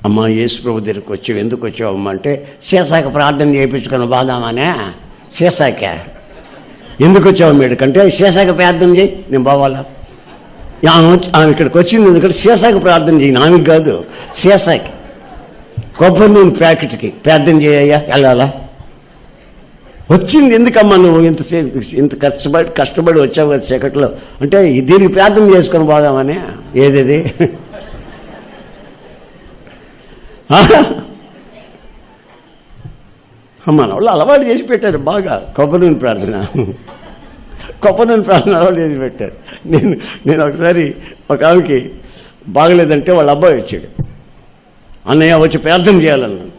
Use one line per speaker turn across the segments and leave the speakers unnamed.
అమ్మ యేసు ప్రభు దగ్గరికి వచ్చావు, ఎందుకు వచ్చావు అమ్మ అంటే సీసాక ప్రార్థన చేయించుకుని బాదామనే. సీసాక ఎందుకు వచ్చావు మీడికంటే సీసాక ప్రార్థన చేయి, నేను పోవాలా. ఆమె ఇక్కడికి వచ్చింది ఎందుకంటే సీసాక ప్రార్థన చేయి, ఆమెకు కాదు సీసాకి కొబ్బరి నూనె ప్యాకెట్కి ప్రార్థన చేయయ్యా వెళ్ళాలా. వచ్చింది ఎందుకమ్మా నువ్వు ఇంత కష్టపడి వచ్చావు కదా చీకట్లో అంటే దీనికి ప్రార్థన చేసుకొని పోదామని. ఏదేది మన వాళ్ళు అలవాటు చేసి పెట్టారు బాగా కొబ్బరి నూనె ప్రార్థన. కొబ్బరి నూనె ప్రార్థన అలవాటు చేసి పెట్టారు. నేను ఒకసారి ఒక ఆమెకి బాగలేదంటే వాళ్ళ అబ్బాయి వచ్చాడు, అన్నయ్య వచ్చి ప్రార్థన చేయాలన్నాను.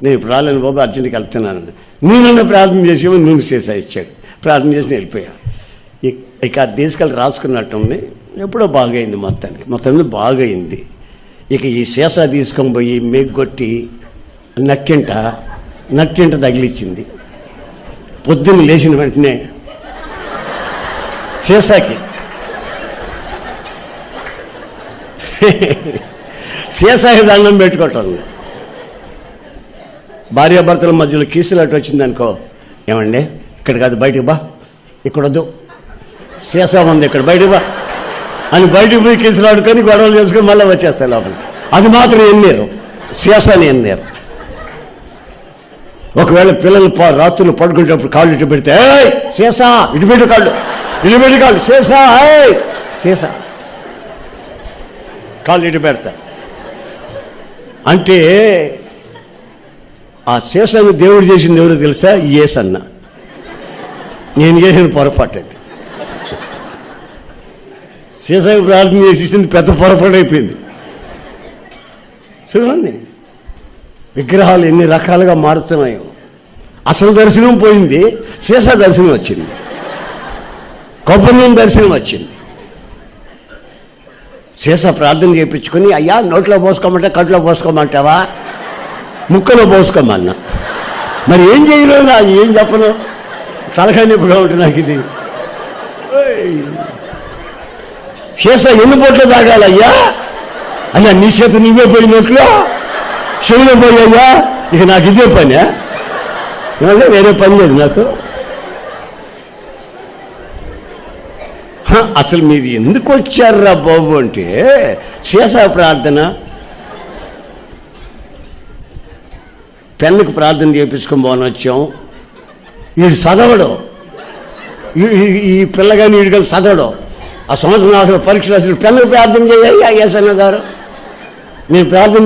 నేను ఇప్పుడు రాలేను బాబు, అర్జెంట్కి వెళ్తున్నాను. నేనన్నా ప్రార్థన చేసేమో నూనె సీసా ఇచ్చాడు, ప్రార్థన చేసి వెళ్ళిపోయా. ఇక అది తీసుకెళ్ళి రాసుకున్నట్టుంది. ఎప్పుడో బాగైంది, మొత్తం బాగైంది. ఇక ఈ సీసా తీసుకొని పోయి మెగ్గొట్టి నట్టింట తగిలిచ్చింది. పొద్దున్న లేచిన వెంటనే సీసాకి సీసాకి దండం పెట్టుకోవటం. భార్యాభర్తల మధ్యలో కీసులాట వచ్చిందనుకో, ఏమండి ఇక్కడ కాదు బయటికి బా, ఇక్కడ వద్దు, సీసా ఉంది ఇక్కడ బయటికి బా అని బయటికి పోయి కీసులాడుకొని గొడవలు చేసుకొని మళ్ళీ వచ్చేస్తాయి లోపలికి. అది మాత్రం ఎన్నేరు, సీసాని ఎన్నేరు. ఒకవేళ పిల్లలు రాత్రులు పడుకునేటప్పుడు కాళ్ళు ఇటు పెడితే సీసా ఇటు పెట్టి కాళ్ళు సీసా కాళ్ళు ఇటు పెడతా అంటే ఆ సీసాను దేవుడు చేసింది ఎవరు తెలుసా? యేసన్న. నేను చేసిన పొరపాటు అది. సీసాకి ప్రార్థన చేసేసింది పెద్ద పొరపాటు అయిపోయింది. చూడండి విగ్రహాలు ఎన్ని రకాలుగా మారుతున్నాయో. అసలు దర్శనం పోయింది, సీసా దర్శనం వచ్చింది, కొబ్బరి నూనె దర్శనం వచ్చింది. సీసా ప్రార్థన చేయించుకొని అయ్యా నోట్లో పోసుకోమంటే కట్లో పోసుకోమంటావా, ముక్కలో పోసుకోమన్నా. మరి ఏం చేయలేదు, నాకు ఏం చెప్పను, తలకాయ నొప్పిగా ఉంటుంది నాకు. ఇది సీసా ఎన్ని బొట్లు తాగాలయ్యా అయ్యా, నీ చేత నువ్వే పోయి నోట్లో చెవులో పోయయ్యా. ఇక నాకు ఇదే పని, వేరే పని లేదు నాకు. అసలు మీరు ఎందుకు వచ్చారా బాబు అంటే సీసా ప్రార్థన. పెన్నుకు ప్రార్థన చేయించుకొని పోని వచ్చాం. వీడు చదవడు, ఈ పిల్లగాని వీడు కలిసి చదవడు. ఆ సంవత్సరం పరీక్ష రాసి పెన్నుకు ప్రార్థన చేయాలి యేసన్న గారు. నేను ప్రార్థన